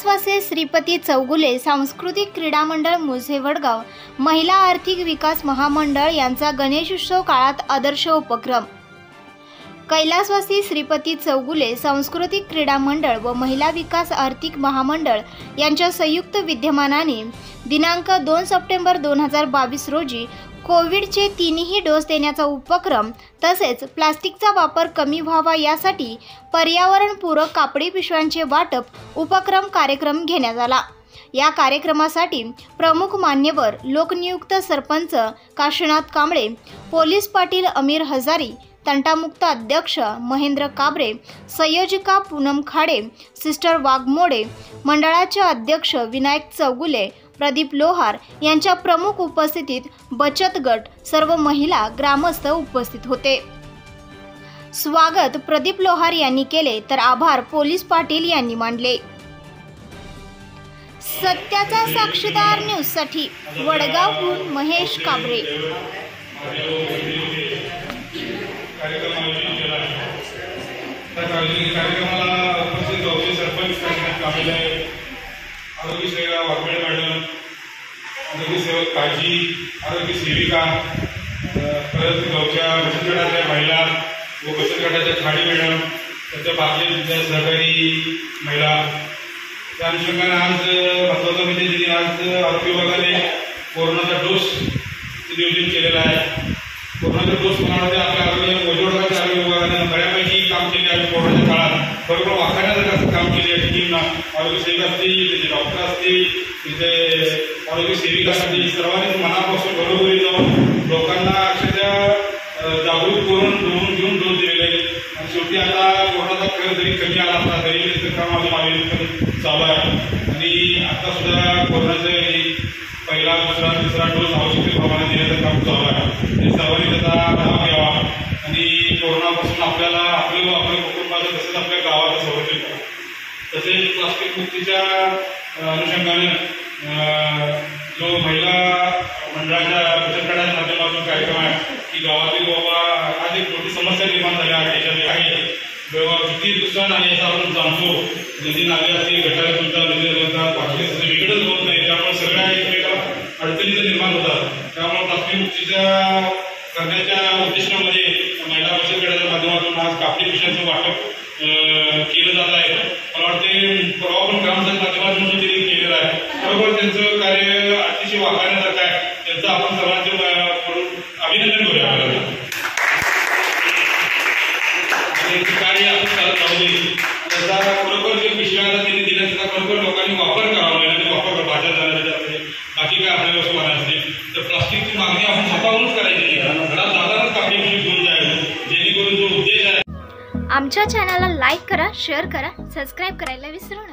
कैलासवासी श्रीपती चौगुले सांस्कृतिक क्रीडा मंडळ मुझे वडगाव महिला आर्थिक विकास महामंडळ यांचा गणेशोत्सव काळात आदर्श उपक्रम। कैलासवासी श्रीपती चौगुले सांस्कृतिक क्रीडा मंडळ व महिला विकास आर्थिक महामंडळ यांच्या संयुक्त विद्यमानाने दिनांक 2 सप्टेंबर 2022 रोजी कोविडचे 3ही डोस देण्याचा उपक्रम तसेच प्लास्टिकचा वापर कमी व्हावा यासाठी पर्यावरणपूरक कापडी पिशव्यांचे वाटप उपक्रम कार्यक्रम घेण्यात आला। या कार्यक्रमासाठी प्रमुख मान्यवर लोकनियुक्त सरपंच काशीनाथ कांबळे, पोलीस पाटील अमीर हजारी, तंटामुक्त अध्यक्ष महेंद्र काबरे, संयोजिका पूनम खाडे, सिस्टर वाघमोडे, मंडळाचे अध्यक्ष विनायक चौगुले, प्रदीप लोहार यांच्या प्रमुख उपस्थितीत बचत गट, सर्व महिला, ग्रामस्थ उपस्थित होते। स्वागत प्रदीप लोहार यांनी केले तर आभार पोलीस पाटील यांनी मानले। सत्याचा साक्षीदार न्यूज साठी वडगावहून महेश काबरे। कार्यक्रमाला उपस्थित गावचे सरपंच आरोग्य सेवा वाघमेळ मॅडम, आरोग्य सेवक काळजी, आरोग्य सेविका, परत गावच्या बचत गटाच्या महिला व बचत गटाच्या खाडी मॅडम, त्याच्या बाकी सहकारी महिला, त्या अनुषंगाने आज महत्त्वाचं म्हणजे आज आरोग्य विभागाने कोरोनाचा डोस नियोजन केलेला आहे। कोरोनाचा डोस बनवण्याचे आपल्या आरोग्य आरोग्य विभागाने बऱ्यापैकी काम केले आहे। कोरोनाच्या काळात बरोबर वाखाण्याचं काम केले आहे। टीमना आरोग्य सेविका असतील, तिथे डॉक्टर असतील, तिथे आरोग्य सेविका असतील, सर्वांनी मनापासून घरोघरी जाऊन लोकांना अक्षरशः जागरूक करून घेऊन डोस दिलेले आहे। आणि शेवटी आता कोरोनाचा खर्च जरी कमी आला असता तरी त्याचं काम अजून मागे चालू आहे। आणि आता सुद्धा कोरोनाचे पहिला, दुसरा, तिसरा डोस आवश्यकतेप्रमाणे देण्याचं काम चालू आहे। सर्वांनी त्याचा लाभ घ्यावा आणि कोरोनापासून आपल्याला आपल्या कुटुंबाचं तसेच आपल्या गावाचं संरक्षण करा। तसेच प्लास्टिक मुक्तीच्या अनुषंगाने जो महिला मंडळाच्या बचत गटाच्या माध्यमातून कार्यक्रम आहे की गावातील बाबा आज एक मोठी समस्या निर्माण झाली आहे। त्याच्यात काही किती नुकसान आहे याचा आपण जाणतो। नदी नाले असतील, गटार तुमचा नदी होतात, प्लास्टिक विकटच होत नाही, त्यामुळे सगळ्या एकमेकाला अडचणीचं निर्माण होतात। त्यामुळे प्लास्टिक मुक्तीच्या करण्याच्या उद्देशामध्ये महिला बचत गटाच्या माध्यमातून आज कापडी पिशव्यांचं वाटप केलं जात आहे। मला वाटते परवा पण ग्रामपंचायत माध्यमातून त्यांनी केलेलं आहे। बरोबर त्यांचं कार्य अतिशय वाखाणण्यासारखं आहे। त्यांचं आपण सर्वांचे अभिनंदन करूया। कार्य आपण चालत राहू दे। त्याचा खरोखर जे पिशव्यांचा त्यांनी दिला त्याचा खरोखर लोकांनी वापर करावा आणि वापर बाजार जाण्यासाठी असते, बाकी काय आपल्या वस्तू असते तर प्लास्टिकची मागणी आपण स्वतःहूनच करायची नाही। घरात जातानाच कापडी पिशवी घेऊन जायचं, जेणेकरून जो उद्देश आहे। आमच्या चॅनलला लाईक करा, शेअर करा, सबस्क्राईब करायला विसरू नका।